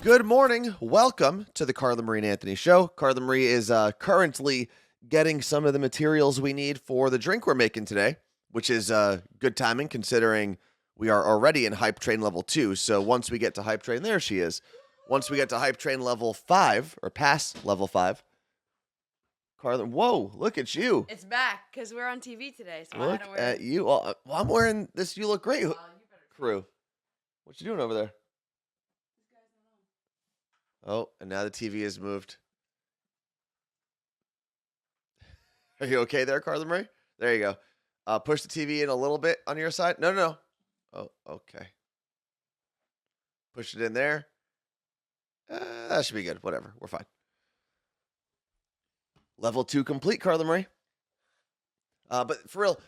Good morning. Welcome to the Carla Marie Anthony Show. Carla Marie is currently getting some of the materials we need for the drink we're making today, which is good timing considering we are already in Hype Train Level 2. So once we get to Hype Train, there she is. Once we get to Hype Train Level 5, or past Level 5, Carla, whoa, look at you. It's back because we're on TV today. So Look at you. Well, I'm wearing this You Look Great crew. What you doing over there? Oh, and now the TV has moved. Are you okay there, Carla Marie? There you go. Push the TV in a little bit on your side. No. Oh, okay. Push it in there. That should be good. Whatever. We're fine. Level 2 complete, Carla Marie. But for real,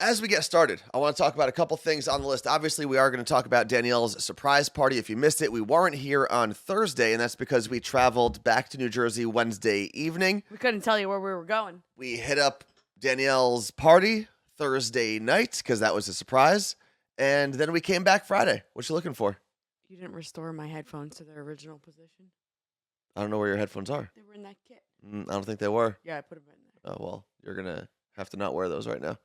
as we get started, I want to talk about a couple things on the list. Obviously, we are going to talk about Danielle's surprise party. If you missed it, we weren't here on Thursday, and that's because we traveled back to New Jersey Wednesday evening. we couldn't tell you where we were going. We hit up Danielle's party Thursday night because that was a surprise, and then we came back Friday. What you looking for? You didn't restore my headphones to their original position. I don't know where your headphones are. They were in that kit. I don't think they were. Yeah, I put them in there. Oh, well, you're going to have to not wear those right now.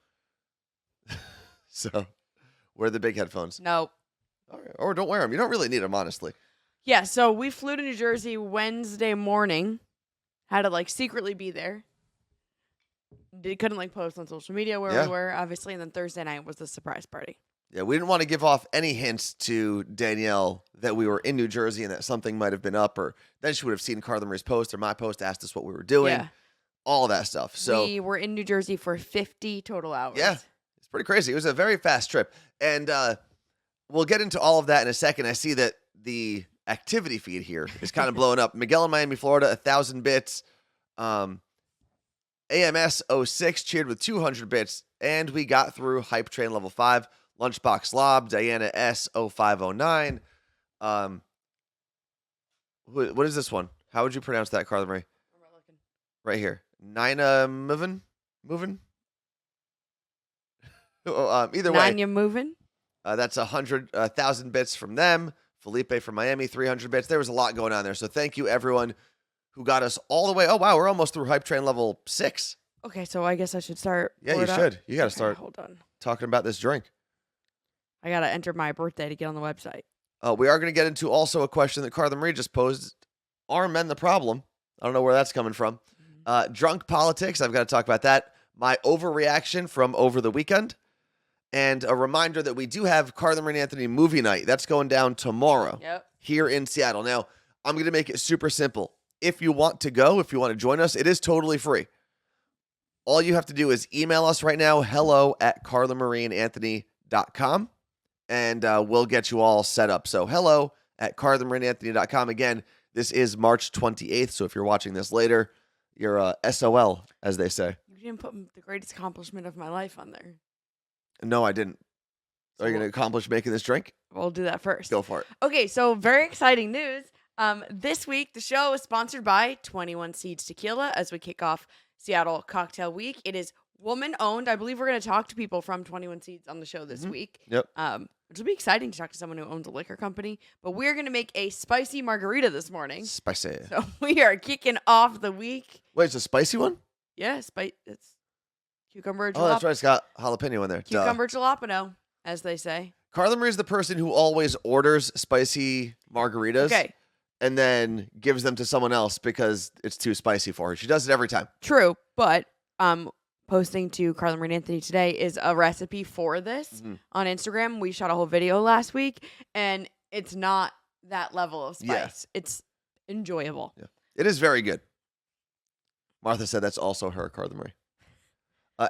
So, wear the big headphones. No. All right. Or don't wear them. You don't really need them, honestly. Yeah, so we flew to New Jersey Wednesday morning. Had to, secretly be there. Couldn't, post on social media where we were, obviously. And then Thursday night was the surprise party. Yeah, we didn't want to give off any hints to Danielle that we were in New Jersey and that something might have been up, or then she would have seen Carla Marie's post or my post, asked us what we were doing. Yeah. All of that stuff. So we were in New Jersey for 50 total hours. Yeah. It's pretty crazy. It was a very fast trip. And we'll get into all of that in a second. I see that the activity feed here is kind of blowing up. Miguel in Miami, Florida, 1,000 bits. AMS 06 cheered with 200 bits. And we got through Hype Train Level 5. Lunchbox Lob, Diana S 0509. What is this one? How would you pronounce that, Carla Marie? Where am I looking? Right here. Nina moving? Either way. Nanya moving? That's 1,000 bits from them. Felipe from Miami, 300 bits. There was a lot going on there. So thank you, everyone who got us all the way. Oh, wow. We're almost through Hype Train Level 6. Okay, so I guess I should start. Yeah, you should. You got to start Hold on. talking about this drink. I got to enter my birthday to get on the website. We are going to get into also a question that Carla Marie just posed. Are men the problem? I don't know where that's coming from. Drunk politics. I've got to talk about that. My overreaction from over the weekend. And a reminder that we do have Carla Marie Anthony movie night. That's going down tomorrow here in Seattle. Now, I'm going to make it super simple. If you want to go, if you want to join us, it is totally free. All you have to do is email us right now, hello@carlamarieanthony.com, and we'll get you all set up. So hello@carlamarieanthony.com. Again, this is March 28th, so if you're watching this later, you're SOL, as they say. You didn't put the greatest accomplishment of my life on there. No, I didn't. Are you going to accomplish making this drink? We'll do that first. Go for it. Okay, so very exciting news. This week, the show is sponsored by 21 Seeds Tequila as we kick off Seattle Cocktail Week. It is woman-owned. I believe we're going to talk to people from 21 Seeds on the show this week. Yep. Which will be exciting to talk to someone who owns a liquor company. But we're going to make a spicy margarita this morning. Spicy. So we are kicking off the week. Wait, it's a spicy one? Yeah, it's cucumber jalapeno. Oh, that's right. It's got jalapeno in there. Cucumber jalapeno, as they say. Carla Marie is the person who always orders spicy margaritas. Okay. And then gives them to someone else because it's too spicy for her. She does it every time. True, but posting to Carla Marie Anthony today is a recipe for this on Instagram. We shot a whole video last week, and it's not that level of spice. Yeah. It's enjoyable. Yeah. It is very good. Martha said that's also her, Carla Marie.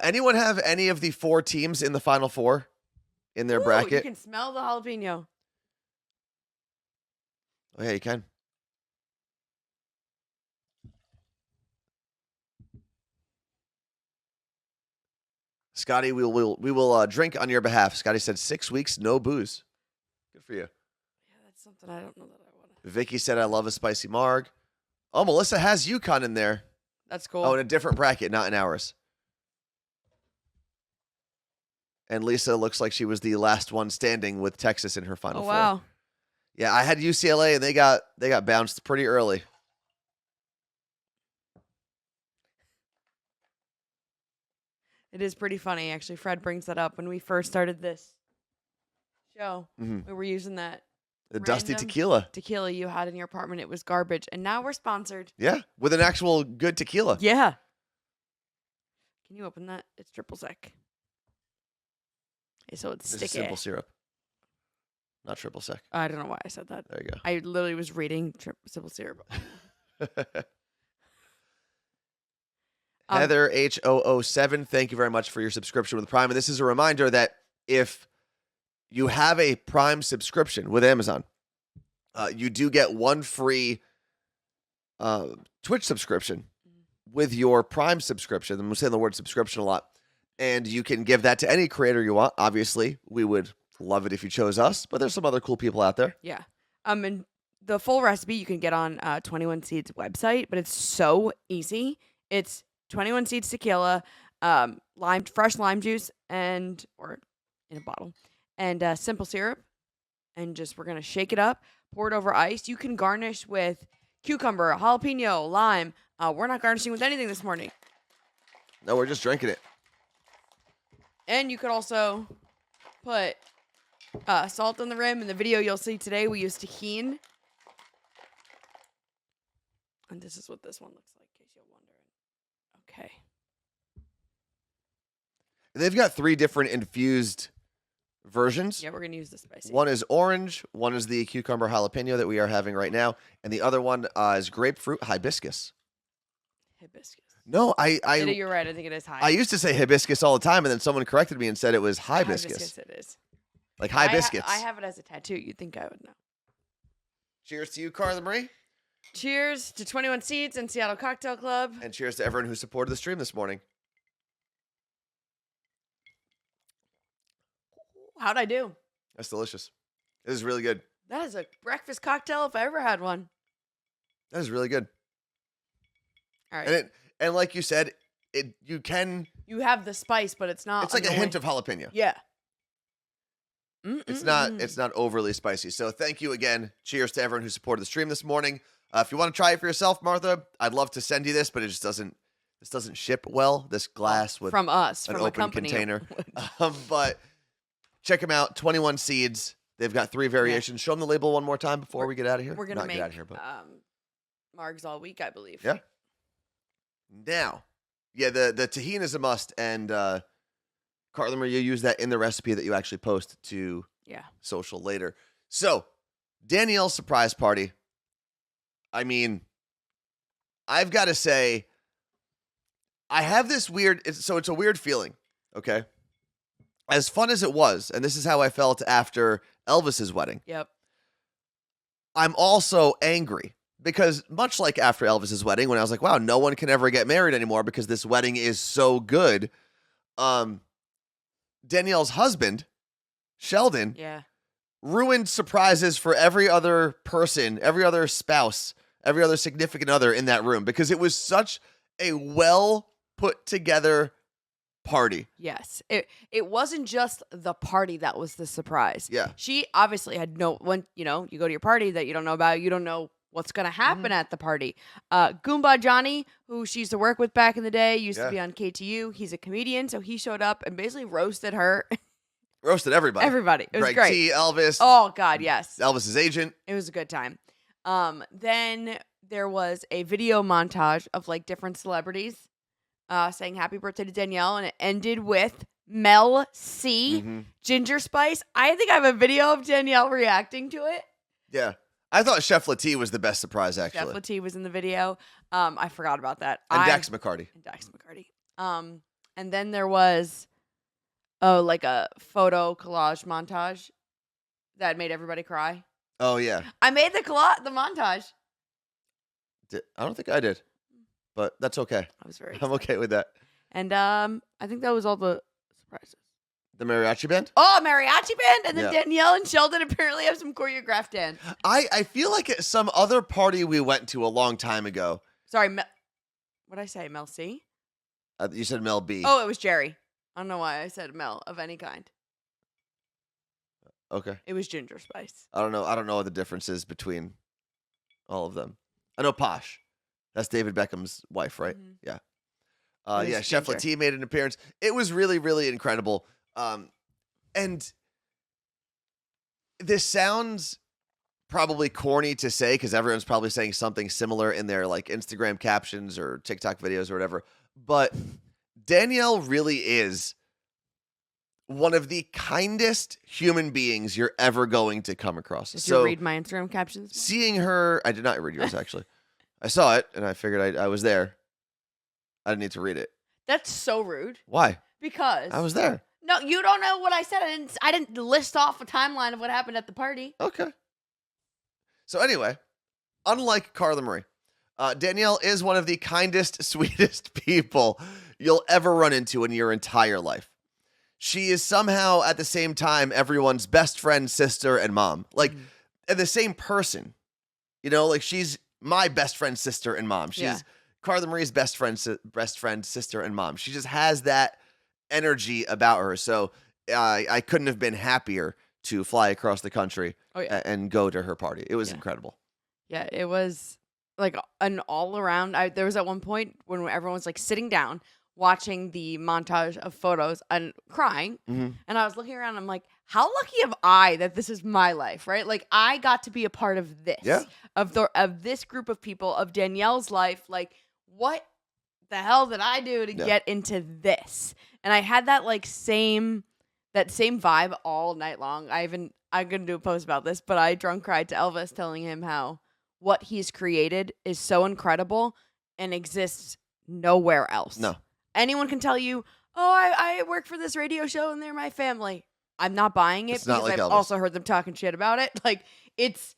Anyone have any of the 4 teams in the Final Four in their bracket? You can smell the jalapeno. Oh, yeah, you can. Scotty, we will drink on your behalf. Scotty said 6 weeks, no booze. Good for you. Yeah, that's something I don't know that I want to. Vicky said, I love a spicy marg. Oh, Melissa has UConn in there. That's cool. Oh, in a different bracket, not in ours. And Lisa looks like she was the last one standing with Texas in her Final Four. Wow. Yeah, I had UCLA and they got bounced pretty early. It is pretty funny, actually. Fred brings that up. When we first started this show, Mhm. we were using that The dusty random tequila. you had in your apartment. It was garbage. And now we're sponsored. Yeah, with an actual good tequila. Yeah. Can you open that? It's triple sec. Okay, so it's This is sticky. simple syrup. Not triple sec. I don't know why I said that. There you go. I literally was reading simple syrup. Heather H007, thank you very much for your subscription with Prime. And this is a reminder that if you have a Prime subscription with Amazon, you do get one free Twitch subscription with your Prime subscription. And we're saying the word subscription a lot. And you can give that to any creator you want. Obviously, we would love it if you chose us, but there's some other cool people out there. Yeah. And the full recipe you can get on 21 Seeds website, but it's so easy. It's 21 Seeds tequila, fresh lime juice, or in a bottle, and simple syrup, and we're gonna shake it up, pour it over ice. You can garnish with cucumber, jalapeno, lime. We're not garnishing with anything this morning. No, we're just drinking it. And you could also put salt on the rim. In the video you'll see today, we use tahini. And this is what this one looks like, in case you're wondering. Okay. They've got 3 different infused versions. Yeah, we're going to use the spicy. One is orange, one is the cucumber jalapeno that we are having right now, and the other one is grapefruit hibiscus. Hibiscus. No, You're right. I think it is high. I used to say hibiscus all the time, and then someone corrected me and said it was hibiscus. Hibiscus it is. Like hibiscus. I have it as a tattoo. You'd think I would know. Cheers to you, Carla Marie. Cheers to 21 Seeds and Seattle Cocktail Club. And cheers to everyone who supported the stream this morning. How'd I do? That's delicious. This is really good. That is a breakfast cocktail if I ever had one. That is really good. All right. And like you said, you have the spice, but it's not. It's like a hint of jalapeno. Yeah. It's not overly spicy. So thank you again. Cheers to everyone who supported the stream this morning. If you want to try it for yourself, Martha, I'd love to send you this, but it just doesn't ship well. This glass with from us, an from open a company. container. But check them out. 21 Seeds. They've got 3 variations. Show them the label one more time before we get out of here. We're gonna make get out of here, but margs all week, I believe. yeah. Now, yeah, the tahini is a must, and Carla Marie, you use that in the recipe that you actually post to social later. So, Danielle's surprise party. I mean, I've got to say, I have this weird. It's a weird feeling. Okay, as fun as it was, and this is how I felt after Elvis's wedding. Yep. I'm also angry. Because much like after Elvis's wedding, when I was like, wow, no one can ever get married anymore because this wedding is so good. Danielle's husband, Sheldon, ruined surprises for every other person, every other spouse, every other significant other in that room because it was such a well put together party. Yes. It wasn't just the party that was the surprise. Yeah. She obviously had you go to your party that you don't know about, you don't know what's going to happen at the party. Goomba Johnny, who she used to work with back in the day, used to be on KTU. He's a comedian, so he showed up and basically roasted her. Roasted everybody. Everybody. It was Greg great. T, Elvis. Oh, God, yes. Elvis's agent. It was a good time. Then there was a video montage of like different celebrities saying happy birthday to Danielle, and it ended with Mel C, Ginger Spice. I think I have a video of Danielle reacting to it. Yeah. I thought Chef Latte was the best surprise, actually. Chef Latte was in the video. I forgot about that. And Dax McCarty. And then there was, like a photo collage montage that made everybody cry. Oh, yeah. I made the montage. I don't think I did, but that's okay. I was very I'm okay with that. And I think that was all the surprises. The mariachi band? Oh, mariachi band! And then Danielle and Sheldon apparently have some choreographed dance. I feel like at some other party we went to a long time ago. Sorry, what did I say? Mel C? You said Mel B. Oh, it was Jerry. I don't know why I said Mel of any kind. Okay. It was ginger spice. I don't know. I don't know what the difference is between all of them. I know Posh. That's David Beckham's wife, right? Mhm. Yeah. It Yeah, was Chef ginger. Latif made an appearance. It was really, really incredible. And this sounds probably corny to say because everyone's probably saying something similar in their like Instagram captions or TikTok videos or whatever. But Danielle really is one of the kindest human beings you're ever going to come across. Did you read my Instagram captions? Seeing her, I did not read yours actually. I saw it and I figured I was there. I didn't need to read it. That's so rude. Why? Because I was there. No, you don't know what I said. I didn't list off a timeline of what happened at the party. Okay. So anyway, unlike Carla Marie, Danielle is one of the kindest, sweetest people you'll ever run into in your entire life. She is somehow at the same time everyone's best friend, sister, and mom. Like, and the same person. You know, like she's my best friend, sister, and mom. She's Carla Marie's best friend, sister, and mom. She just has that energy about her. So I couldn't have been happier to fly across the country and go to her party. It was incredible. Yeah, it was like an all around. There was at one point when everyone was like sitting down watching the montage of photos and crying. Mm-hmm. And I was looking around and I'm like, how lucky am I that this is my life, right? Like I got to be a part of this. Yeah. Of this group of people, of Danielle's life. Like, what the hell did I do to get into this? And I had that same vibe all night long. I'm gonna do a post about this, but I drunk cried to Elvis telling him how what he's created is so incredible and exists nowhere else. No. Anyone can tell you, oh, I work for this radio show and they're my family. I'm not buying it because I've also heard them talking shit about it. Like, it's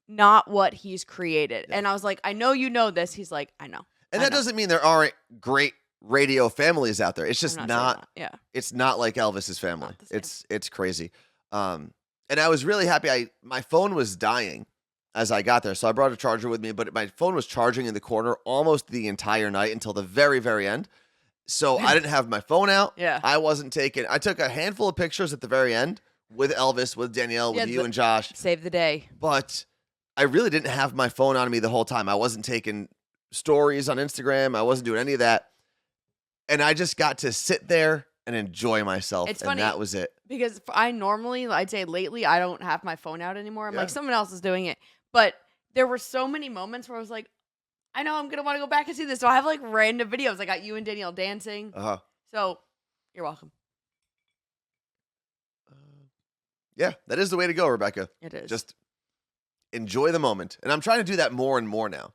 not what he's created. Yeah. And I was like, I know you know this. He's like, I know. And that doesn't mean there aren't great radio families out there. It's just not it's not like Elvis's family. It's crazy. And I was really happy. My phone was dying as I got there. So I brought a charger with me, but my phone was charging in the corner almost the entire night until the very, very end. So I didn't have my phone out. Yeah. I took a handful of pictures at the very end with Elvis, with Danielle, with you and Josh. Save the day. But I really didn't have my phone on me the whole time. I wasn't taking stories on Instagram. I wasn't doing any of that. And I just got to sit there and enjoy myself. It's funny. And that was it. Because I'd say lately, I don't have my phone out anymore. I'm like, someone else is doing it. But there were so many moments where I was like, I know I'm going to want to go back and see this. So I have random videos. I got you and Danielle dancing. Uh-huh. So you're welcome. Yeah, that is the way to go, Rebecca. It is. Just enjoy the moment. And I'm trying to do that more and more now.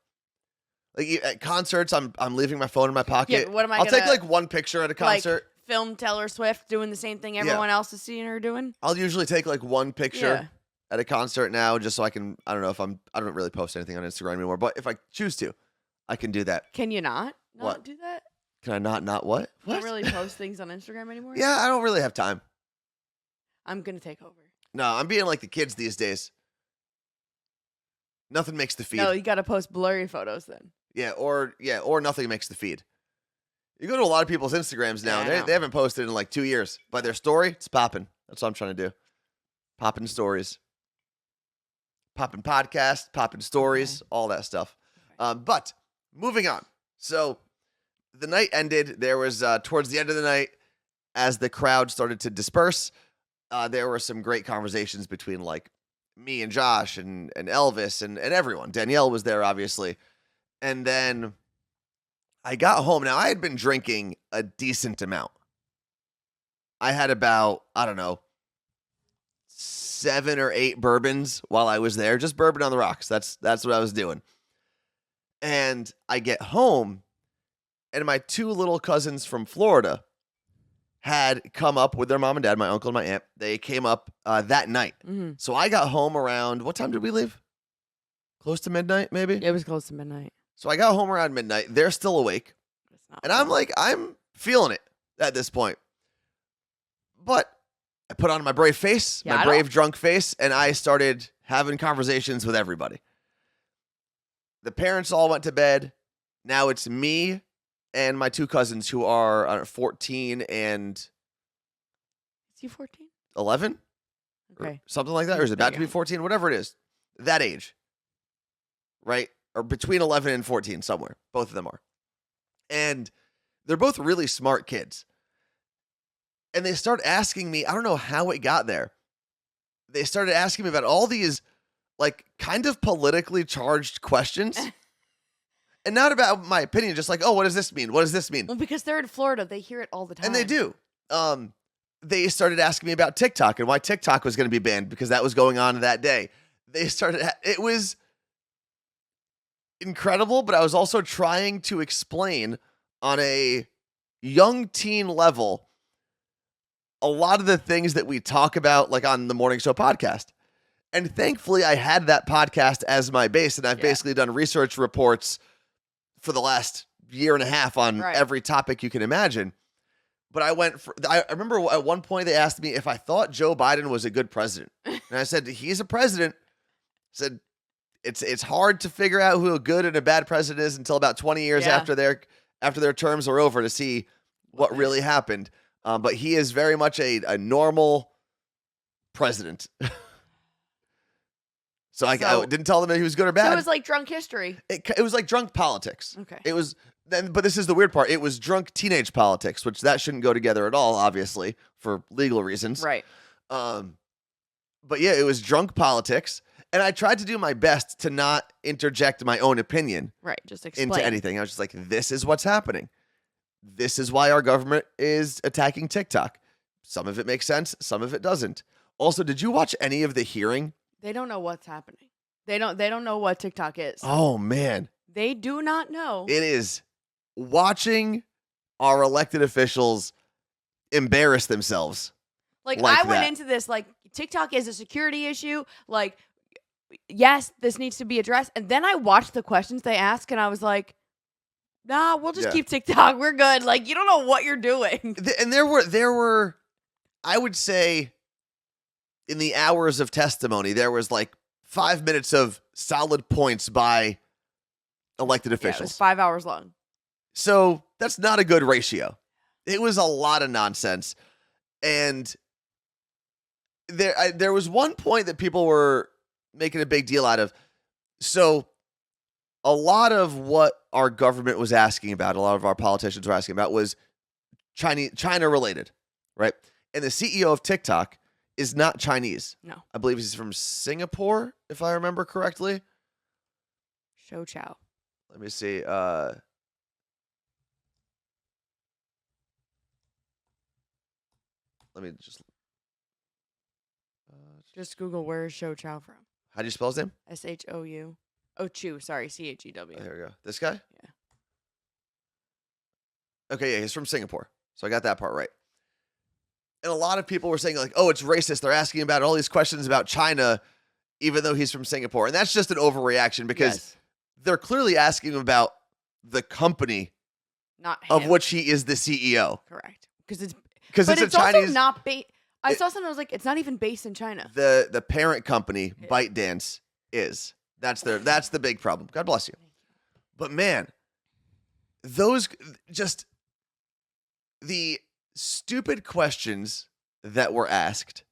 Like at concerts, I'm leaving my phone in my pocket. Yeah, what am I I'll take one picture at a concert. Film Taylor Swift doing the same thing everyone else is seeing her doing. I'll usually take one picture at a concert now, just so I can. I don't know if I don't really post anything on Instagram anymore, but if I choose to, I can do that. Can you not do that? Can I not what? You don't really post things on Instagram anymore? Yeah, I don't really have time. I'm gonna take over. No, I'm being like the kids these days. Nothing makes the feed. No, you got to post blurry photos then. Or nothing makes the feed. You go to a lot of people's Instagrams now, and they haven't posted in 2 years. But their story, it's popping. That's what I'm trying to do. Popping stories. Popping podcasts, popping stories, all that stuff. But moving on. So the night ended. There was, towards the end of the night, as the crowd started to disperse, there were some great conversations between me and Josh and Elvis and everyone. Danielle was there, obviously. And then I got home. Now, I had been drinking a decent amount. I had about, 7 or 8 bourbons while I was there. Just bourbon on the rocks. That's what I was doing. And I get home, and my 2 little cousins from Florida had come up with their mom and dad, my uncle and my aunt. They came up that night. Mm-hmm. So I got home around, what time did we leave? Close to midnight, maybe? It was close to midnight. So I got home around midnight. They're still awake. And I'm feeling it at this point. But I put on my brave face, my brave drunk face, and I started having conversations with everybody. The parents all went to bed. Now it's me and my 2 cousins who are 14 and... Is he 14? 11? or Okay. something like that, or is about to be young. 14, whatever it is, that age, right? Or between 11 and 14, somewhere. Both of them are. And they're both really smart kids. And they start asking me, I don't know how it got there. They started asking me about all these, like, kind of politically charged questions. And not about my opinion, just like, oh, what does this mean? What does this mean? Well, because they're in Florida, they hear it all the time. And they do. They started asking me about TikTok and why TikTok was going to be banned because that was going on that day. It was incredible, but I was also trying to explain on a young teen level a lot of the things that we talk about, like on the Morning Show podcast. And thankfully, I had that podcast as my base, and I've basically done research reports for the last year and a half on every topic you can imagine. But I remember at one point they asked me if I thought Joe Biden was a good president. And I said, he's a president. I said, it's hard to figure out who a good and a bad president is until about 20 years after their terms are over to see what really happened. But he is very much a normal president. So I didn't tell them that he was good or bad. So it was like drunk history. It was like drunk politics. Okay. It was but this is the weird part. It was drunk teenage politics, which that shouldn't go together at all, obviously, for legal reasons. Right. But yeah, it was drunk politics. And I tried to do my best to not interject my own opinion. Right. Just explain. Into anything. I was just like, this is what's happening. This is why our government is attacking TikTok. Some of it makes sense. Some of it doesn't. Also, did you watch any of the hearing? They don't know what's happening. They don't know what TikTok is. Oh, man. They do not know. It is watching our elected officials embarrass themselves. Like I went into this like TikTok is a security issue. Like, yes, this needs to be addressed. And then I watched the questions they ask and I was like, nah, we'll just keep TikTok. We're good. Like, you don't know what you're doing. And there were, I would say, in the hours of testimony, there was like 5 minutes of solid points by elected officials. It was 5 hours long. So that's not a good ratio. It was a lot of nonsense. And there was one point that people were making a big deal out of. So a lot of what our government was asking about, a lot of our politicians were asking about was China related, right? And the CEO of TikTok is not Chinese. No. I believe he's from Singapore, if I remember correctly. Shou Chow. Let me see. Let me just Google where is Shou Chow from. How do you spell his name? SHOU. Oh, Chew. Sorry, CHEW. There we go. This guy? Yeah. Okay, yeah, he's from Singapore. So I got that part right. And a lot of people were saying, like, oh, it's racist. They're asking about all these questions about China, even though he's from Singapore. And that's just an overreaction because they're clearly asking him about the company not him. Of which he is the CEO. Correct. Because it's a Chinese. Also not based. I saw something that was like, it's not even based in China. The parent company, ByteDance, is. That's the big problem. God bless you. But man, those just the stupid questions that were asked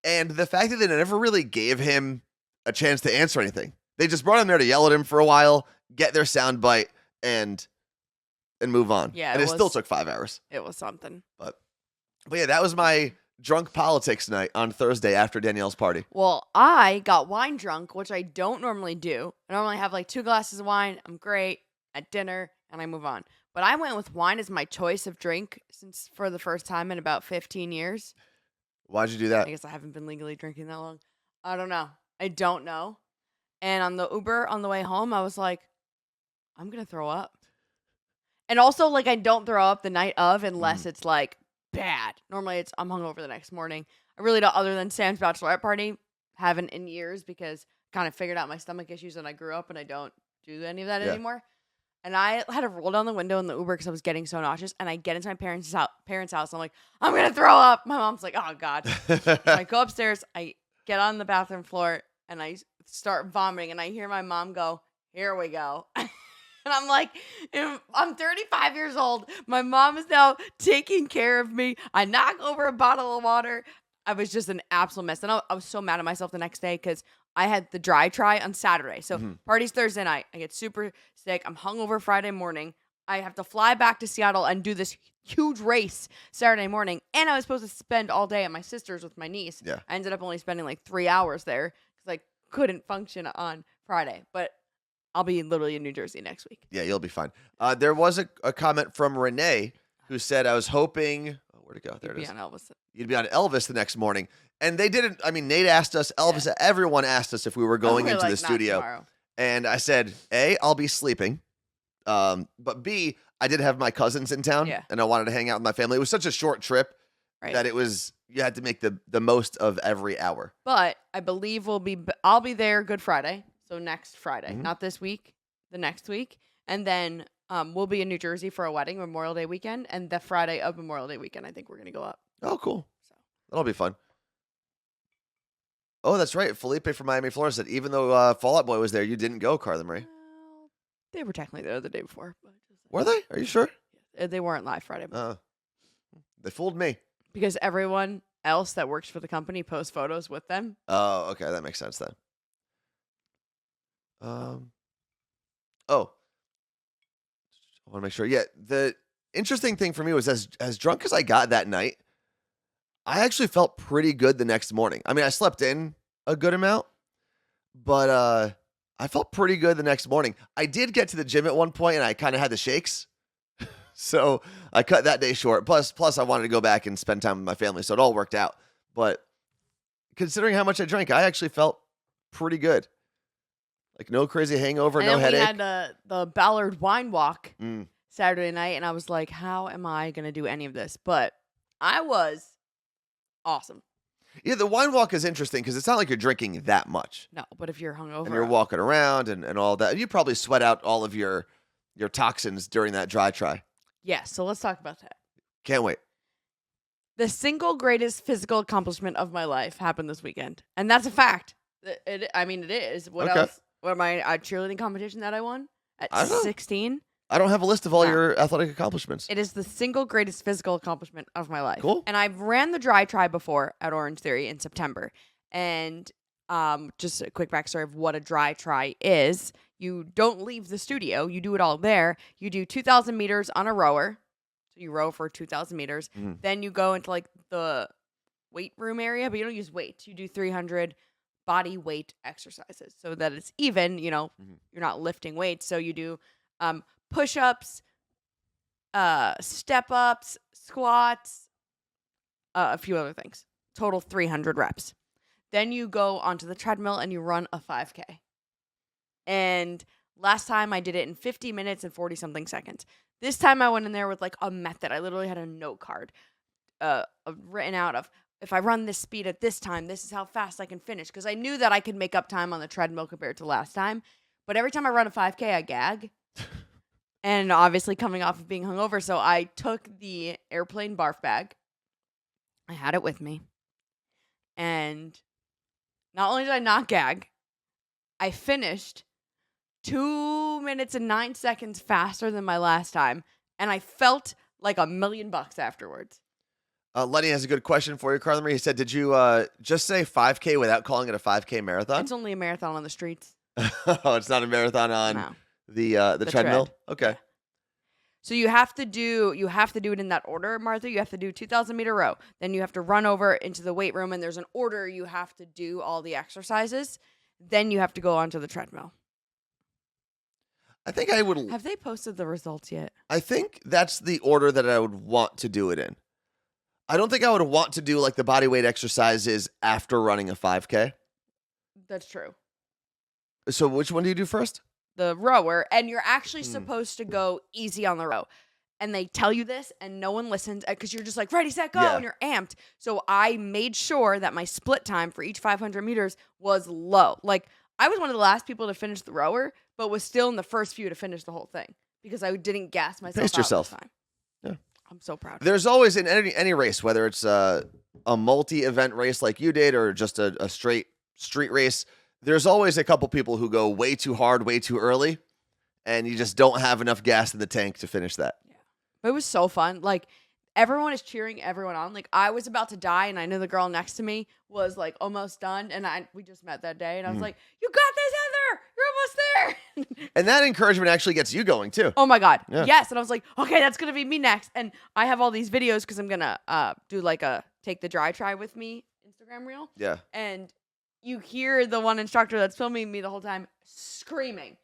and the fact that they never really gave him a chance to answer anything. They just brought him there to yell at him for a while, get their soundbite, and move on. Yeah, and it still took 5 hours. It was something. But yeah, that was my drunk politics night on Thursday after Danielle's party. Well, I got wine drunk, which I don't normally do. I normally have like 2 glasses of wine. I'm great at dinner, and I move on. But I went with wine as my choice of drink since for the first time in about 15 years. Why'd you do that? I guess I haven't been legally drinking that long. I don't know. And on the Uber on the way home, I was like, I'm going to throw up. And also, like, I don't throw up the night of unless it's, like, bad. Normally, I'm hungover the next morning. I really don't, other than Sam's bachelorette party, haven't in years because I kind of figured out my stomach issues and I grew up and I don't do any of that anymore. And I had to roll down the window in the Uber because I was getting so nauseous. And I get into my parents' house. I'm like, I'm going to throw up. My mom's like, oh, God. So I go upstairs. I get on the bathroom floor and I start vomiting. And I hear my mom go, here we go. And I'm like, I'm 35 years old. My mom is now taking care of me. I knock over a bottle of water. I was just an absolute mess. And I was so mad at myself the next day because I had the dry try on Saturday. So party's Thursday night. I get super sick. I'm hungover Friday morning. I have to fly back to Seattle and do this huge race Saturday morning. And I was supposed to spend all day at my sister's with my niece. Yeah. I ended up only spending like 3 hours there because I couldn't function on Friday. But I'll be literally in New Jersey next week. Yeah, you'll be fine. There was a comment from Renee who said, I was hoping, where'd it go? There it is. On Elvis. You'd be on Elvis the next morning. And they didn't, I mean, Nate asked us, Elvis, everyone asked us if we were going into the studio. Tomorrow. And I said, A, I'll be sleeping. But B, I did have my cousins in town and I wanted to hang out with my family. It was such a short trip that you had to make the most of every hour. But I believe I'll be there Good Friday. So next Friday, not this week, the next week. And then we'll be in New Jersey for a wedding Memorial Day weekend. And the Friday of Memorial Day weekend, I think we're going to go up. Oh, cool. So that'll be fun. Oh, that's right. Felipe from Miami, Florida said, even though Fall Out Boy was there, you didn't go, Carla Marie. Well, they were technically there the day before. But were they? Are you sure? They weren't live Friday. They fooled me. Because everyone else that works for the company posts photos with them. Oh, okay. That makes sense then. I want to make sure. Yeah, the interesting thing for me was as drunk as I got that night, I actually felt pretty good the next morning. I mean, I slept in a good amount, but I felt pretty good the next morning. I did get to the gym at one point, and I kind of had the shakes, so I cut that day short. Plus, I wanted to go back and spend time with my family, so it all worked out. But considering how much I drank, I actually felt pretty good. Like no crazy hangover, no headache. And we had the Ballard Wine Walk Saturday night, and I was like, how am I going to do any of this? But I was awesome. Yeah, the wine walk is interesting because it's not like you're drinking that much. No, but if you're hungover. And you're walking around and all that. You probably sweat out all of your toxins during that dry try. Yeah, so let's talk about that. Can't wait. The single greatest physical accomplishment of my life happened this weekend. And that's a fact. It is. What else? What my cheerleading competition that I won at 16? I don't have a list of all your athletic accomplishments. It is the single greatest physical accomplishment of my life. Cool. And I've ran the dry try before at Orange Theory in September. And just a quick backstory of what a dry try is. You don't leave the studio. You do it all there. You do 2,000 meters on a rower. So you row for 2,000 meters. Then you go into like the weight room area, but you don't use weights. You do 300 body weight exercises so that it's even, you're not lifting weights. So you do push-ups, step-ups, squats, a few other things. Total 300 reps. Then you go onto the treadmill and you run a 5K. And last time I did it in 50 minutes and 40-something seconds. This time I went in there with like a method. I literally had a note card written out of, if I run this speed at this time, this is how fast I can finish. Because I knew that I could make up time on the treadmill compared to last time. But every time I run a 5K, I gag. And obviously coming off of being hungover, so I took the airplane barf bag. I had it with me. And not only did I not gag, I finished 2 minutes and 9 seconds faster than my last time. And I felt like $1 million afterwards. Lenny has a good question for you, Carla Marie. He said, did you just say 5K without calling it a 5K marathon? It's only a marathon on the streets. Oh, it's not a marathon on the treadmill? Tread. Okay. So you have to do it in that order, Martha. You have to do 2,000 meter row. Then you have to run over into the weight room, and there's an order you have to do all the exercises. Then you have to go onto the treadmill. I think I would. Have they posted the results yet? I think that's the order that I would want to do it in. I don't think I would want to do like the body weight exercises after running a 5K. That's true. So which one do you do first? The rower, and you're actually supposed to go easy on the row. And they tell you this, and no one listens because you're just like, ready, set, go, and you're amped. So I made sure that my split time for each 500 meters was low. Like, I was one of the last people to finish the rower, but was still in the first few to finish the whole thing because I didn't gas myself Paced out yourself. this time. Yeah. I'm so proud. There's always in any race, whether it's a multi-event race like you did or just a straight street race, there's always a couple people who go way too hard, way too early, and you just don't have enough gas in the tank to finish that. Yeah. But it was so fun. Like, everyone is cheering everyone on. Like, I was about to die, and I know the girl next to me was like almost done, and we just met that day, and I was like, "You got this, Heather! You're almost there!" And that encouragement actually gets you going too. Oh my God, Yeah. yes! And I was like, "Okay, that's gonna be me next." And I have all these videos because I'm gonna do like a take the dry try with me Instagram reel. Yeah. And you hear the one instructor that's filming me the whole time screaming,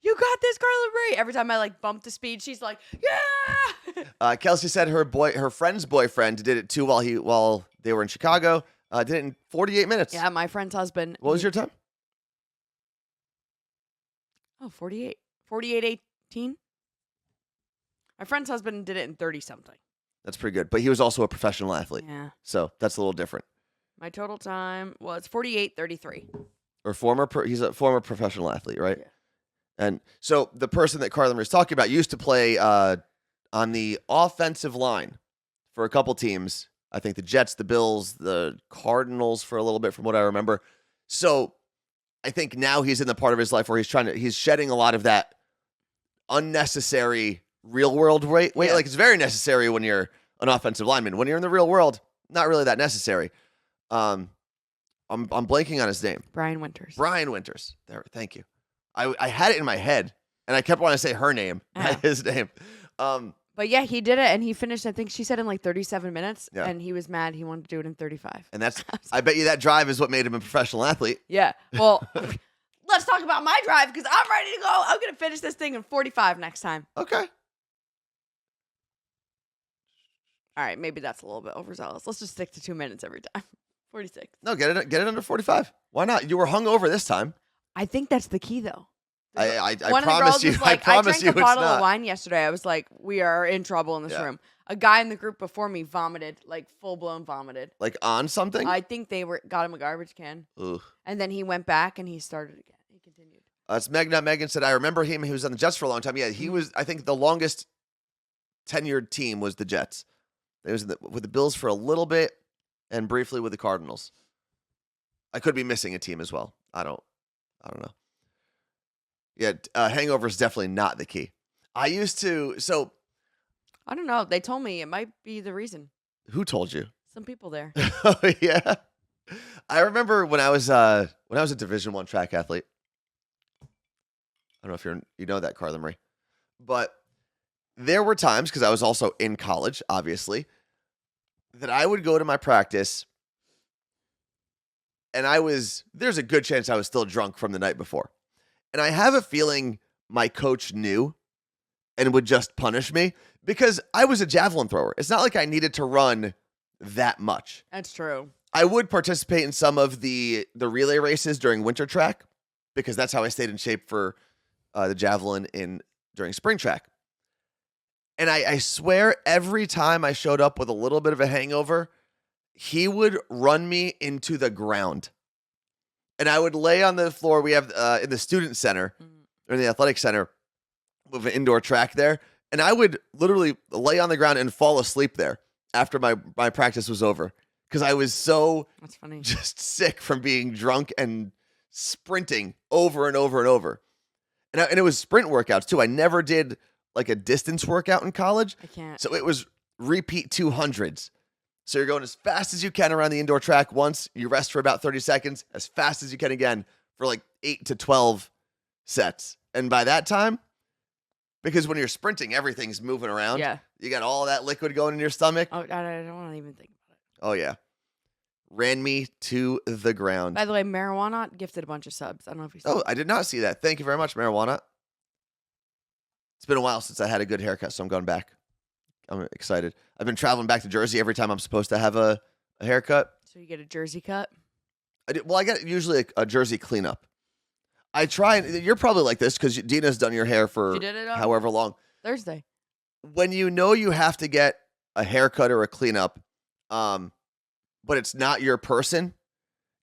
"You got this, Carla Marie!" Every time I like bump the speed, she's like, "Yeah!" Kelsey said her friend's boyfriend did it too while they were in Chicago. Did it in 48 minutes. Yeah, my friend's husband. What was your time? Oh, 48. 48:18. My friend's husband did it in 30 something. That's pretty good. But he was also a professional athlete. Yeah. So that's a little different. My total time was 48:33. Or he's a former professional athlete, right? Yeah. And so the person that Carla Marie is talking about used to play on the offensive line for a couple teams. I think the Jets, the Bills, the Cardinals for a little bit from what I remember. So I think now he's in the part of his life where he's shedding a lot of that unnecessary real world weight. Yeah. Like, it's very necessary when you're an offensive lineman. When you're in the real world, not really that necessary. I'm blanking on his name. Brian Winters. Brian Winters. There, thank you. I had it in my head, and I kept wanting to say her name, not his name. But yeah, he did it, and he finished, I think she said, in like 37 minutes, Yeah. and he was mad. He wanted to do it in 35. And I bet you that drive is what made him a professional athlete. Yeah. Well, let's talk about my drive, because I'm ready to go. I'm going to finish this thing in 45 next time. Okay. All right, maybe that's a little bit overzealous. Let's just stick to 2 minutes every time. 46. No, get it under 45. Why not? You were hungover this time. I think that's the key, though. I One of the promise girls you. was like, I promise you, drank a it's bottle not. of wine yesterday. I was like, we are in trouble in this Yeah. room. A guy in the group before me vomited, like full blown vomited. Like on something. I think they got him a garbage can, Ugh. and then he went back and he started again. He continued. It's Megan. Megan said, I remember him. He was on the Jets for a long time. Yeah, he was. I think the longest tenured team was the Jets. He was with the Bills for a little bit, and briefly with the Cardinals. I could be missing a team as well. I don't know. Yeah, hangover is definitely not the key. I used to. So I don't know. They told me it might be the reason. who told you? Some people there. Oh yeah, I remember when I was a Division I track athlete. I don't know if you know that, Carla Marie, but there were times, because I was also in college, obviously, that I would go to my practice, and there's a good chance I was still drunk from the night before, and I have a feeling my coach knew and would just punish me because I was a javelin thrower. It's not like I needed to run that much. That's true. I would participate in some of the relay races during winter track because that's how I stayed in shape for the javelin during spring track. And I swear every time I showed up with a little bit of a hangover, he would run me into the ground. And I would lay on the floor. We have in the student center or in the athletic center, we have an indoor track there. And I would literally lay on the ground and fall asleep there after my practice was over. Because I was so That's funny. just sick from being drunk and sprinting over and over and over. And it was sprint workouts too. I never did like a distance workout in college. I can't. So it was repeat 200s. So you're going as fast as you can around the indoor track once. You rest for about 30 seconds, as fast as you can again for like 8 to 12 sets. And by that time, because when you're sprinting, everything's moving around. Yeah. You got all that liquid going in your stomach. Oh, I don't want to even think about it. Oh, yeah. Ran me to the ground. By the way, Marijuana gifted a bunch of subs. I don't know if you saw. Oh, I did not see that. Thank you very much, Marijuana. It's been a while since I had a good haircut, so I'm going back. I'm excited. I've been traveling back to Jersey every time I'm supposed to have a haircut. So you get a jersey cut. I get usually a Jersey cleanup. I try, and you're probably like this because Dina's done your hair for She did it on however long. Thursday. When you know you have to get a haircut or a cleanup, but it's not your person,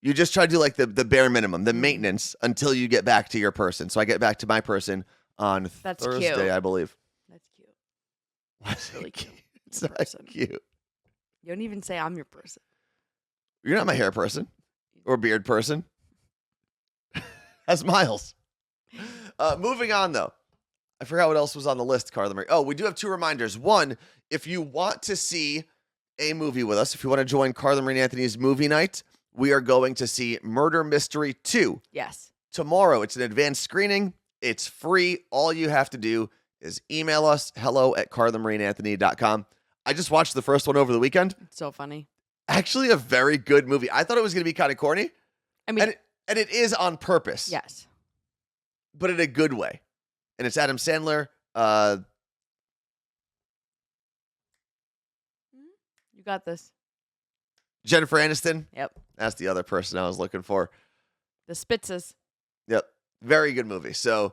you just try to do like the bare minimum, the maintenance until you get back to your person. So I get back to my person on That's Thursday, cute. I believe. That's cute. That's really cute. It's Your not person. cute. You don't even say I'm your person. You're not my hair person or beard person. That's Miles. Moving on, though. I forgot what else was on the list, Carla Marie. Oh, we do have 2 reminders. One, if you want to see a movie with us, if you want to join Carla Marie and Anthony's movie night, we are going to see Murder Mystery 2. Yes. Tomorrow. It's an advanced screening. It's free. All you have to do is email us, hello@carlamarieandanthony.com. I just watched the first one over the weekend. It's so funny. Actually, a very good movie. I thought it was going to be kind of corny. I mean, and it is on purpose. yes. But in a good way. And it's Adam Sandler. You got this. Jennifer Aniston. Yep. That's the other person I was looking for. The Spitzes. Yep. Very good movie. So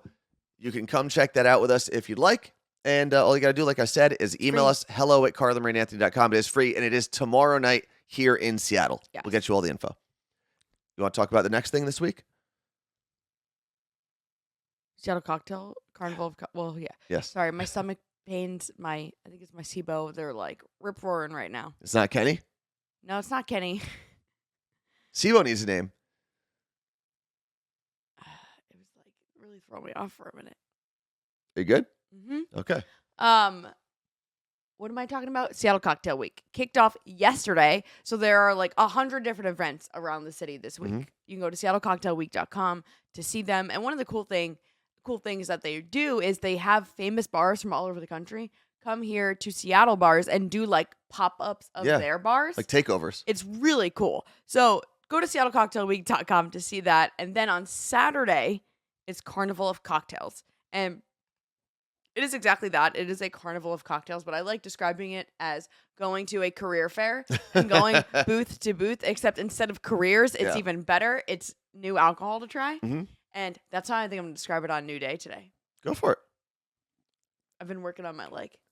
you can come check that out with us if you'd like. And all you got to do, like I said, is email us, hello@carlamarieandanthony.com. It is free, and it is tomorrow night here in Seattle. Yes. We'll get you all the info. You want to talk about the next thing this week? Seattle Cocktail Carnival. Well, yeah. Yes. Sorry, my stomach pains. I think it's my SIBO. They're like rip roaring right now. It's not Kenny? No, it's not Kenny. SIBO needs a name. It was like really throwing me off for a minute. Are you good? Mm-hmm. Okay. What am I talking about? Seattle Cocktail Week kicked off yesterday. So there are like 100 different events around the city this week. Mhm. You can go to seattlecocktailweek.com to see them. And one of the cool things that they do is they have famous bars from all over the country come here to Seattle bars and do like pop-ups of Yeah. their bars. Like takeovers. It's really cool. So go to seattlecocktailweek.com to see that. And then on Saturday, it's Carnival of Cocktails. And it is exactly that. It is a carnival of cocktails, but I like describing it as going to a career fair and going booth to booth, except instead of careers, it's Yeah. even better. It's new alcohol to try. Mhm. And that's how I think I'm going to describe it on New Day today. Go for it. I've been working on my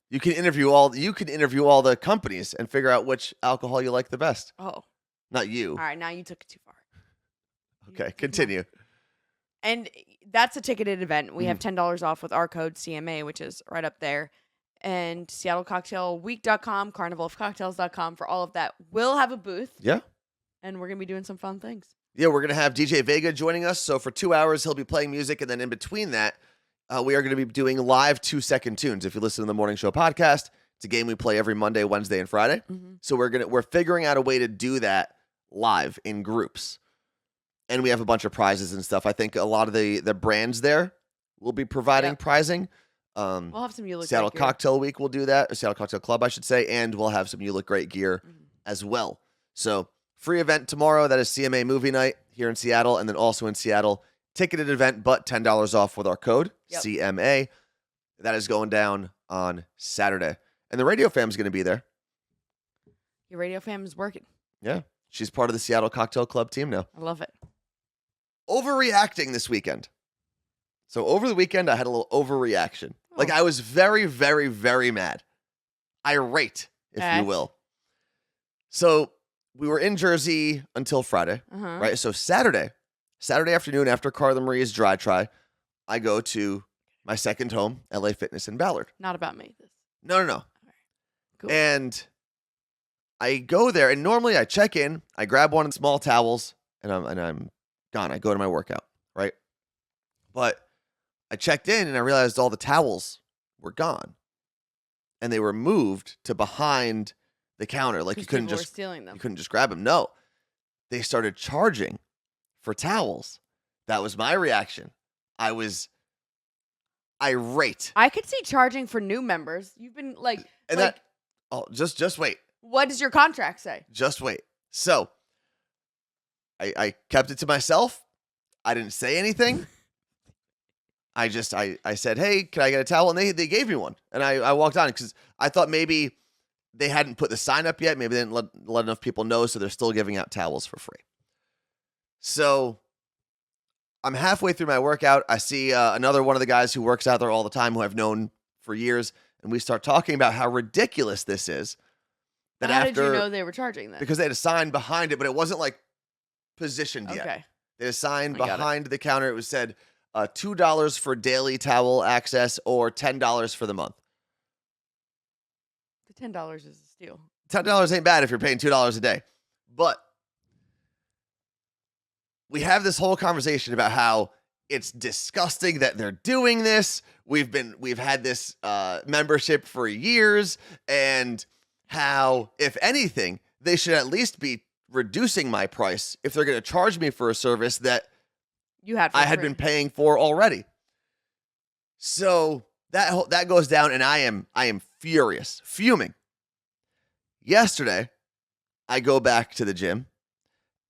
You can interview all the companies and figure out which alcohol you like the best. Oh, Not you. all right. Now you took it too far. Okay, continue. And that's a ticketed event. We Mm-hmm. have $10 off with our code CMA, which is right up there. And SeattleCocktailWeek.com, CarnivalOfCocktails.com for all of that. We'll have a booth. Yeah. And we're going to be doing some fun things. Yeah, we're going to have DJ Vega joining us. So for 2 hours, he'll be playing music. And then in between that, we are going to be doing live 2-second tunes. If you listen to the Morning Show podcast, it's a game we play every Monday, Wednesday, and Friday. Mm-hmm. So we're figuring out a way to do that live in groups. And we have a bunch of prizes and stuff. I think a lot of the brands there will be providing prizing. We'll have some You Look Seattle Great gear. Cocktail Week will do that. Or Seattle Cocktail Club, I should say. And we'll have some You Look Great gear as well. So free event tomorrow. That is CMA Movie Night here in Seattle. And then also in Seattle, ticketed event, but $10 off with our code, CMA. That is going down on Saturday. And the radio fam's going to be there. Your radio fam is working. Yeah. She's part of the Seattle Cocktail Club team now. I love it. Overreacting this weekend. So over the weekend, I had a little overreaction. Like I was very, very, very mad. Irate, if you will. So we were in Jersey until Friday, right? So Saturday afternoon after Carla Marie's dry try, I go to my second home, LA Fitness in Ballard. Not about me. No. Right. Cool. And I go there, and normally I check in, I grab one of the small towels, and I'm gone. I go to my workout, right? But I checked in, and I realized all the towels were gone, and they were moved to behind the counter. Like you couldn't people were just stealing them. You couldn't just grab them. No, they started charging for towels. That was my reaction. I was irate. I could see charging for new members. You've been like, And just wait. What does your contract say? Just wait. So I kept it to myself. I didn't say anything. I said, hey, can I get a towel? And they gave me one. And I walked on because I thought maybe they hadn't put the sign up yet. Maybe they didn't let enough people know. So they're still giving out towels for free. So I'm halfway through my workout. I see another one of the guys who works out there all the time who I've known for years. And we start talking about how ridiculous this is. That How did you know they were charging then? Because they had a sign behind it, but it wasn't like positioned yet. Okay. They had a sign I got behind the counter. It was said $2 for daily towel access or $10 for the month. The $10 is a steal. $10 ain't bad if you're paying $2 a day. But we have this whole conversation about how it's disgusting that they're doing this. We've had this membership for years, and how, if anything, they should at least be reducing my price if they're going to charge me for a service that I had been paying for already. So that goes down, and I am furious, fuming. Yesterday, I go back to the gym,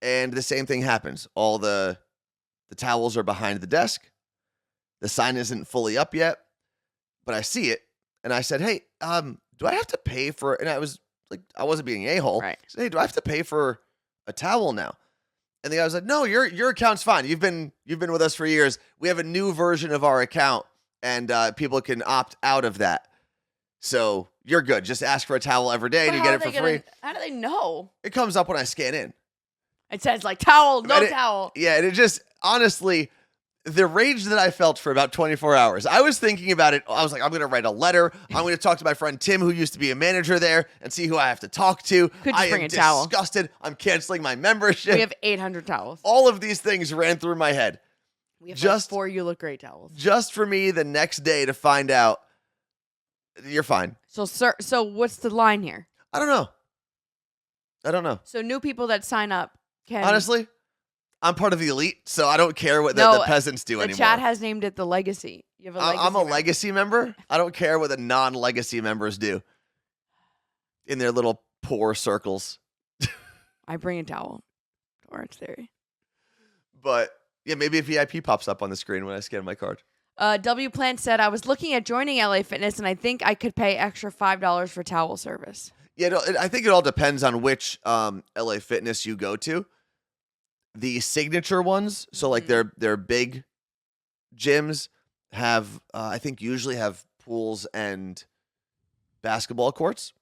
and the same thing happens. All the towels are behind the desk. The sign isn't fully up yet, but I see it, and I said, "Hey, do I have to pay for?" And I was like, I wasn't being an a-hole. Right. I said, "Hey, do I have to pay for a towel now?" And the guy was like, "No, your account's fine. You've been with us for years. We have a new version of our account, and people can opt out of that. So you're good. Just ask for a towel every day, and you get it for free." How do they know? It comes up when I scan in. It says like towel, no towel. Yeah, and it just, honestly, the rage that I felt for about 24 hours, I was thinking about it. I was like, I'm going to write a letter. I'm going to talk to my friend Tim, who used to be a manager there, and see who I have to talk to. Could just bring a towel. I am disgusted. I'm canceling my membership. We have 800 towels. All of these things ran through my head. We have just 4 You Look Great towels. Just for me the next day to find out you're fine. So, sir, what's the line here? I don't know. So new people that sign up can... Honestly, I'm part of the elite, so I don't care what the peasants do anymore. The chat has named it the legacy. You have a legacy I'm a legacy member. I don't care what the non-legacy members do in their little poor circles. I bring a towel to Orange Theory. But yeah, maybe a VIP pops up on the screen when I scan my card. W Plant said, I was looking at joining LA Fitness, and I think I could pay extra $5 for towel service. Yeah, I think it all depends on which LA Fitness you go to. The signature ones, so like their big gyms have, I think usually have pools and basketball courts,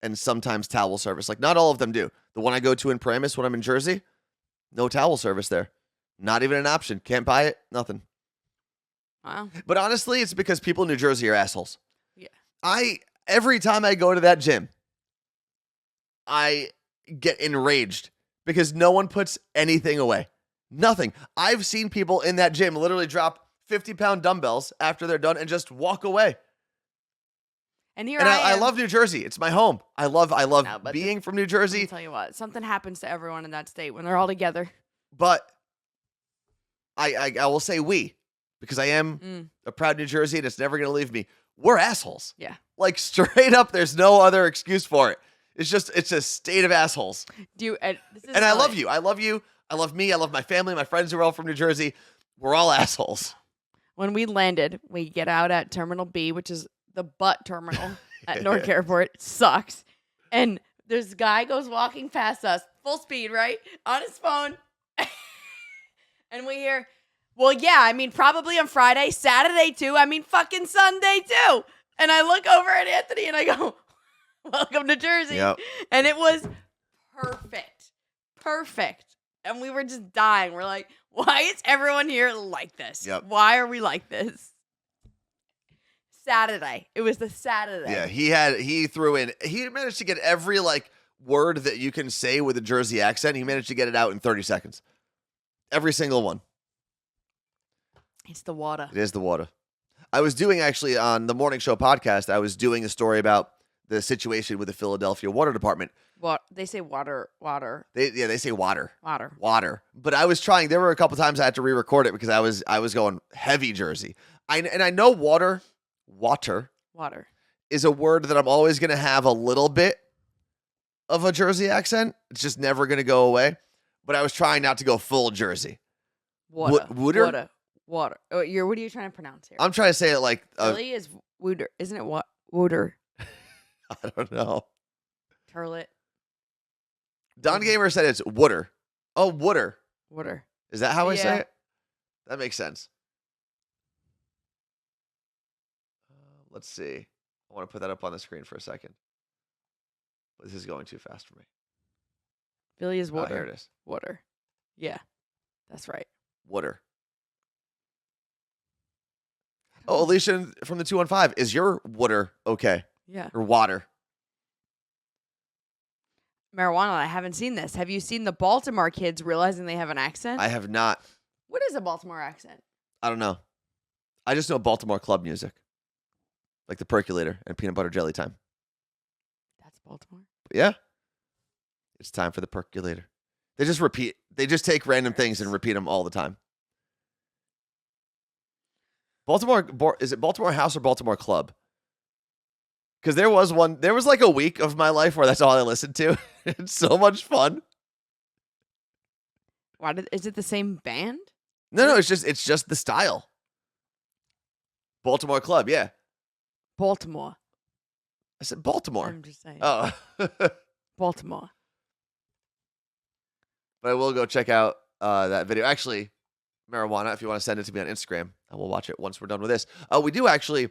and sometimes towel service. Like not all of them do. The one I go to in Paramus when I'm in Jersey, no towel service there. Not even an option. Can't buy it. Nothing. Wow. But honestly, it's because people in New Jersey are assholes. Yeah. Every time I go to that gym, I get enraged because no one puts anything away. Nothing. I've seen people in that gym literally drop 50-pound dumbbells after they're done and just walk away. And here I love New Jersey. It's my home. I love being from New Jersey. I'll tell you what, something happens to everyone in that state when they're all together. But I will say we, because I am a proud New Jersey and it's never going to leave me. We're assholes. Yeah. Like straight up, there's no other excuse for it. It's a state of assholes. And I love you. I love you. I love me. I love my family. My friends are all from New Jersey. We're all assholes. When we landed, we get out at Terminal B, which is the butt terminal at Newark Airport. It sucks. And this guy goes walking past us, full speed, right? On his phone. And we hear, well, yeah, I mean, probably on Friday, Saturday too. I mean, fucking Sunday too. And I look over at Anthony and I go, welcome to Jersey. Yep. And it was perfect. Perfect. And we were just dying. We're like, why is everyone here like this? Yep. Why are we like this? Saturday. It was the Saturday. Yeah, he managed to get every like word that you can say with a Jersey accent. He managed to get it out in 30 seconds. Every single one. It's the water. It is the water. I was doing actually on the morning show podcast, I was doing a story about the situation with the Philadelphia Water Department. They say water. They say water. Water. But I was trying, there were a couple times I had to re-record it because I was going heavy Jersey. I know water is a word that I'm always going to have a little bit of a Jersey accent. It's just never going to go away. But I was trying not to go full Jersey. Water. Water. What are you trying to pronounce here? I'm trying to say it like Philly is wooder, isn't it? What wooder? I don't know. Turlet. Don Gamer said it's wooder. Oh, wooder. Wooder. Is that how I say it? That makes sense. Let's see. I want to put that up on the screen for a second. But this is going too fast for me. Philly is water. Oh, here it is. Water. Yeah, that's right. Water. Oh, Alicia from the 215. Is your water okay? Yeah. Or water? Marijuana, I haven't seen this. Have you seen the Baltimore kids realizing they have an accent? I have not. What is a Baltimore accent? I don't know. I just know Baltimore club music. Like the Percolator and Peanut Butter Jelly Time. That's Baltimore. Yeah. It's time for the Percolator. They just take random things and repeat them all the time. Is it Baltimore House or Baltimore Club? Because there was like a week of my life where that's all I listened to. It's so much fun. Is it the same band? No, it's just the style. Baltimore Club, yeah. Baltimore. I said Baltimore. I'm just saying. Oh. Baltimore. But I will go check out that video. Actually, Marijuana, if you want to send it to me on Instagram, I will watch it once we're done with this. We do actually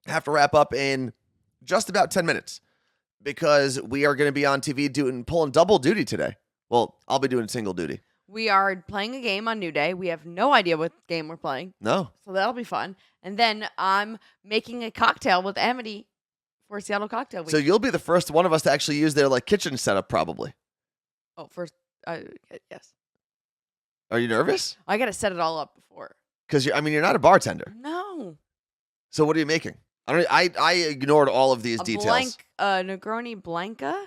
have to wrap up in just about 10 minutes because we are going to be on TV pulling double duty today. Well, I'll be doing single duty. We are playing a game on New Day. We have no idea what game we're playing. No. So that'll be fun. And then I'm making a cocktail with Amity for Seattle Cocktail Week. So you'll be the first one of us to actually use their kitchen setup probably. Oh, first, yes. Are you nervous? I got to set it all up before. Because you're not a bartender. No. So what are you making? I ignored all of these details. Negroni Blanca.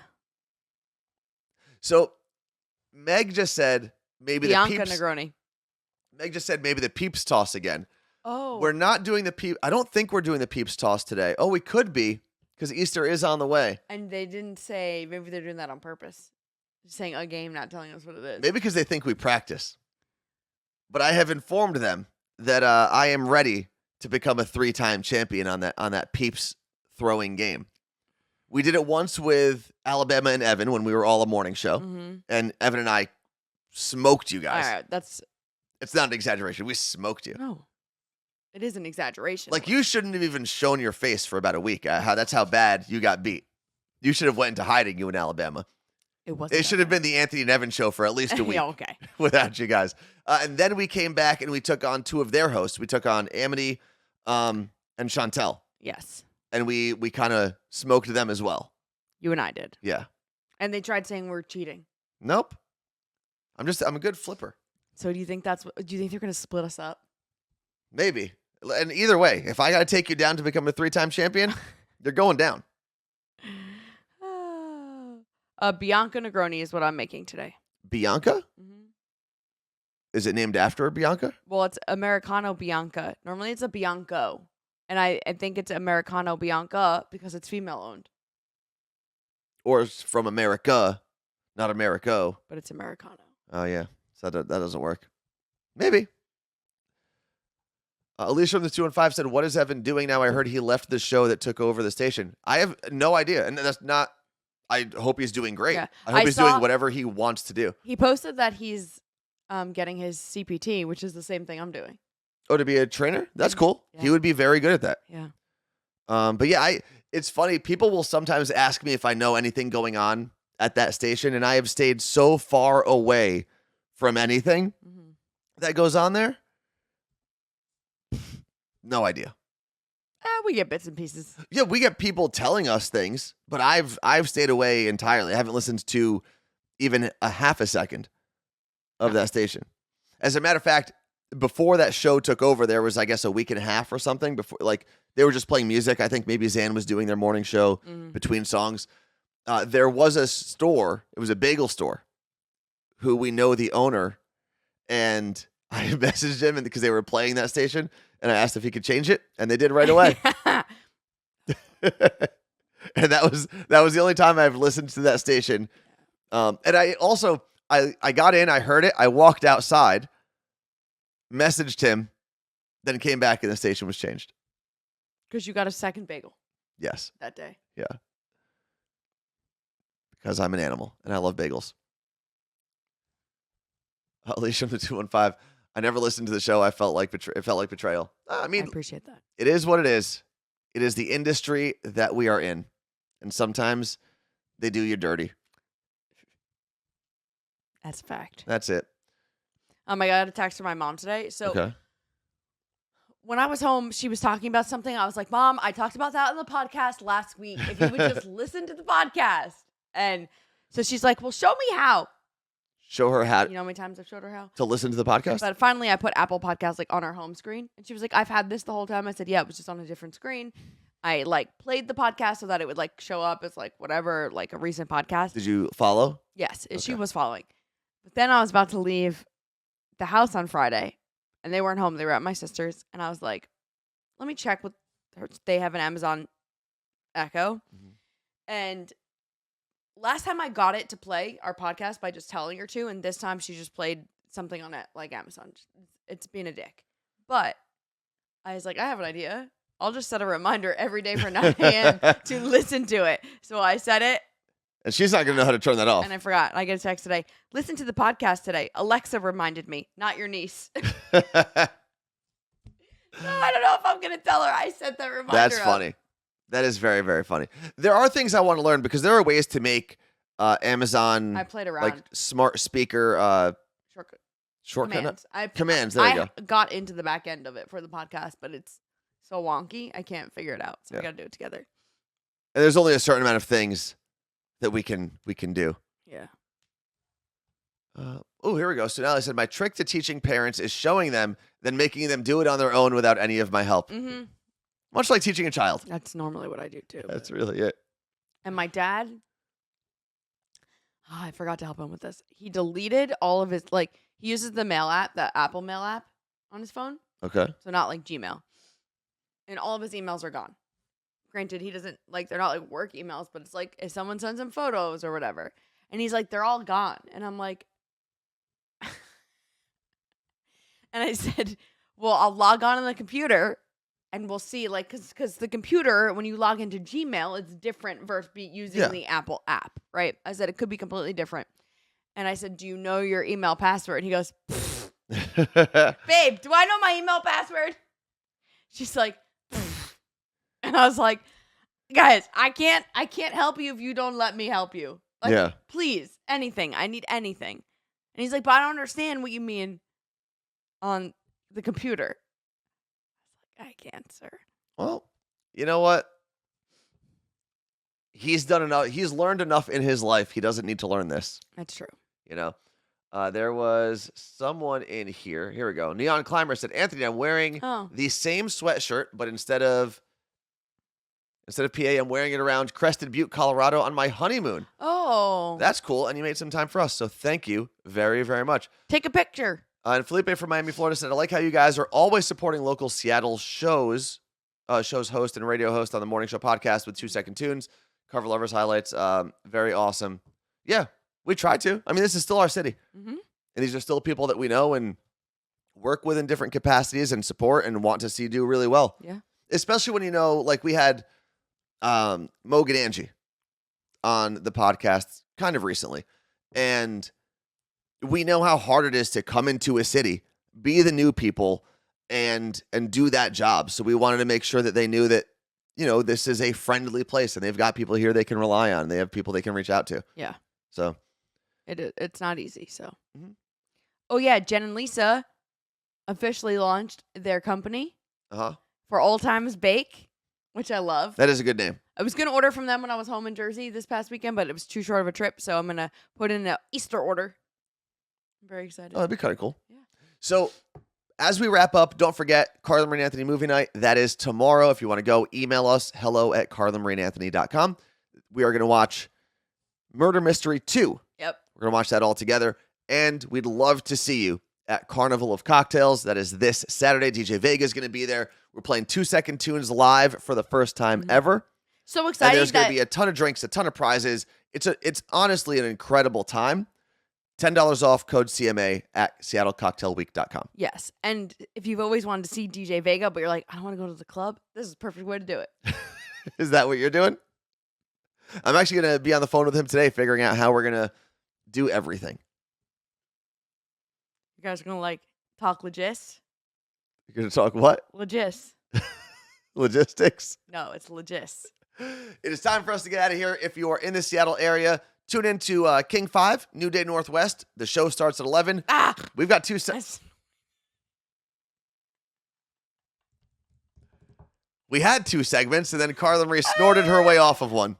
So Meg just said maybe Bianca the Peeps. Negroni. Meg just said maybe the Peeps toss again. Oh. We're not doing the Peeps. I don't think we're doing the Peeps toss today. Oh, we could be because Easter is on the way. And they didn't say, maybe they're doing that on purpose. Just saying a game, not telling us what it is. Maybe because they think we practice. But I have informed them that I am ready to become a 3-time champion on that Peeps throwing game. We did it once with Alabama and Evan when we were all a morning show. Mm-hmm. And Evan and I smoked you guys. All right, It's not an exaggeration. We smoked you. No. It is an exaggeration. Like, you shouldn't have even shown your face for about a week. That's how bad you got beat. You should have went into hiding, you in Alabama. It should have been the Anthony and Evan show for at least a week. Yeah, okay. Without you guys. And then we came back and we took on 2 of their hosts. We took on Amity and Chantel. Yes. And we kind of smoked them as well. You and I did. Yeah. And they tried saying we're cheating. Nope. I'm a good flipper. So do you think they're going to split us up? Maybe. And either way, if I got to take you down to become a 3-time champion, you're going down. Bianca Negroni is what I'm making today. Bianca? Mm-hmm. Is it named after Bianca? Well, it's Americano Bianca. Normally it's a Bianco. And I think it's Americano Bianca because it's female owned. Or it's from America, not Americo. But it's Americano. Oh, yeah. So that doesn't work. Maybe. Alicia from the 215 said, "What is Evan doing now? I heard he left the show that took over the station." I have no idea. And that's not... I hope he's doing great. Yeah. I hope he's doing whatever he wants to do. He posted that he's getting his CPT, which is the same thing I'm doing. Oh, to be a trainer? That's cool. Yeah. He would be very good at that. Yeah. But yeah, it's funny. People will sometimes ask me if I know anything going on at that station, and I have stayed so far away from anything that goes on there. No idea. We get bits and pieces. Yeah, we get people telling us things, but I've stayed away entirely. I haven't listened to even a half a second of that station. As a matter of fact, before that show took over, there was, I guess, a week and a half or something before, like, they were just playing music. I think maybe Zan was doing their morning show between songs. There was a store. It was a bagel store who we know the owner, and I messaged him because they were playing that station, and I asked if he could change it, and they did right away. And that was the only time I've listened to that station. And I also I got in, I heard it, I walked outside, messaged him, then came back, and the station was changed. Because you got a second bagel. Yes. That day. Yeah. Because I'm an animal and I love bagels. Alicia from the 215. I never listened to the show. I felt like it felt like betrayal. I mean, I appreciate that. It is what it is. It is the industry that we are in. And sometimes they do you dirty. That's a fact. That's it. I got a text from my mom today. So when I was home, she was talking about something. I was like, Mom, I talked about that on the podcast last week. If you would just listen to the podcast. And so she's like, well, show me how. show her how You know how many times I've showed her how? to listen to the podcast? But finally, I put Apple Podcasts like on our home screen, and she was like, "I've had this the whole time." I said, "Yeah, it was just on a different screen." I like played the podcast so that it would like show up as like whatever, like a recent podcast. Did you follow? Yes, she Okay. was following. But then I was about to leave the house on Friday, and they weren't home. They were at my sister's, and I was like, "Let me check with her." They have an Amazon Echo, and last time I got it to play our podcast by just telling her to, and this time she just played something on it like Amazon. It's being a dick. But I was like, I have an idea. I'll just set a reminder every day for 9 a.m. to listen to it. So I set it, And she's not going to know how to turn that off. and I forgot. I get a text today. Listen to the podcast today. Alexa reminded me, not your niece. So I don't know if I'm going to tell her I set that reminder That's up. funny. That is very, very funny. There are things I want to learn because there are ways to make Amazon I played around. like smart speaker shortcut. Commands. Commands. There you I got into the back end of it for the podcast, but it's so wonky. I can't figure it out. So Yeah. we got to do it together. And there's only a certain amount of things that we can do. Yeah. Oh, here we go. So now I said my trick to teaching parents is showing them, then making them do it on their own without any of my help. Mm-hmm. Much like teaching a child. That's normally what I do too. That's but- really it. And my dad, I forgot to help him with this. He deleted all of his, like, he uses the mail app, the Apple mail app on his phone. Okay. So not like Gmail. And all of his emails are gone. Granted, he doesn't, like, they're not like work emails, but it's like if someone sends him photos or whatever. And he's like, they're all gone. And I'm like, and I said, well, I'll log on the computer and we'll see, like, because the computer, when you log into Gmail, it's different versus using Yeah. the Apple app, right? I said it could be completely different. And I said, do you know your email password? He goes, babe, do I know my email password? She's like, and I was like, guys, I can't help you if you don't let me help you. Like, Yeah. please, anything. I need anything. And he's like, but I don't understand what you mean on the computer. I can't, sir. Well, you know what? He's done enough. He's learned enough in his life. He doesn't need to learn this. That's true. You know, there was someone in here. Here we go. Neon Climber said, Anthony, I'm wearing Oh. the same sweatshirt, but instead of PA, I'm wearing it around Crested Butte, Colorado on my honeymoon. Oh. That's cool. And you made some time for us. So thank you very, very much. Take a picture. And Felipe from Miami, Florida said, I like how you guys are always supporting local Seattle shows host and radio host on the morning show podcast with 2-second tunes, cover lovers highlights. Very awesome. Yeah, we try to. I mean, this is still our city. Mm-hmm. And these are still people that we know and work with in different capacities and support and want to see do really well. Yeah. Especially when, you know, like we had Mogan Angie on the podcast kind of recently. And we know how hard it is to come into a city, be the new people, and do that job. So we wanted to make sure that they knew that, you know, this is a friendly place and they've got people here they can rely on. They have people they can reach out to. Yeah. So It's not easy, so. Mhm. Oh, yeah, Jen and Lisa officially launched their company for Old Times Bake, which I love. that is a good name. I was going to order from them when I was home in Jersey this past weekend, but it was too short of a trip, so I'm going to put in an Easter order. I'm very excited. Oh, that'd be kind of cool. Yeah. So as we wrap up, don't forget Carla Marie Anthony movie night. That is tomorrow. If you want to go, email us, hello@carlamarieanthony.com. We are going to watch Murder Mystery 2. Yep. We're going to watch that all together. And we'd love to see you at Carnival of Cocktails. That is this Saturday. DJ Vega is going to be there. We're playing 2-second tunes live for the first time ever. So And excited there's going that to be a ton of drinks, a ton of prizes. It's honestly an incredible time. $10 off, code CMA at seattlecocktailweek.com. yes. And if you've always wanted to see DJ Vega, but you're like, I don't want to go to the club, this is the perfect way to do it. Is that what you're doing? I'm actually going to be on the phone with him today, figuring out how we're going to do everything. You guys are going to like talk logis? You're going to talk what? Logis. Logistics. No, it's logis. It is time for us to get out of here. If you are in the Seattle area, tune in to King 5, New Day Northwest. The show starts at 11. Ah! We've got two We had two segments, and then Carla Marie snorted her way off of one.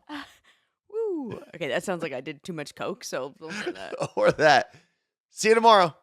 Woo. Okay, that sounds like I did too much coke, so don't say that. Or that. See you tomorrow.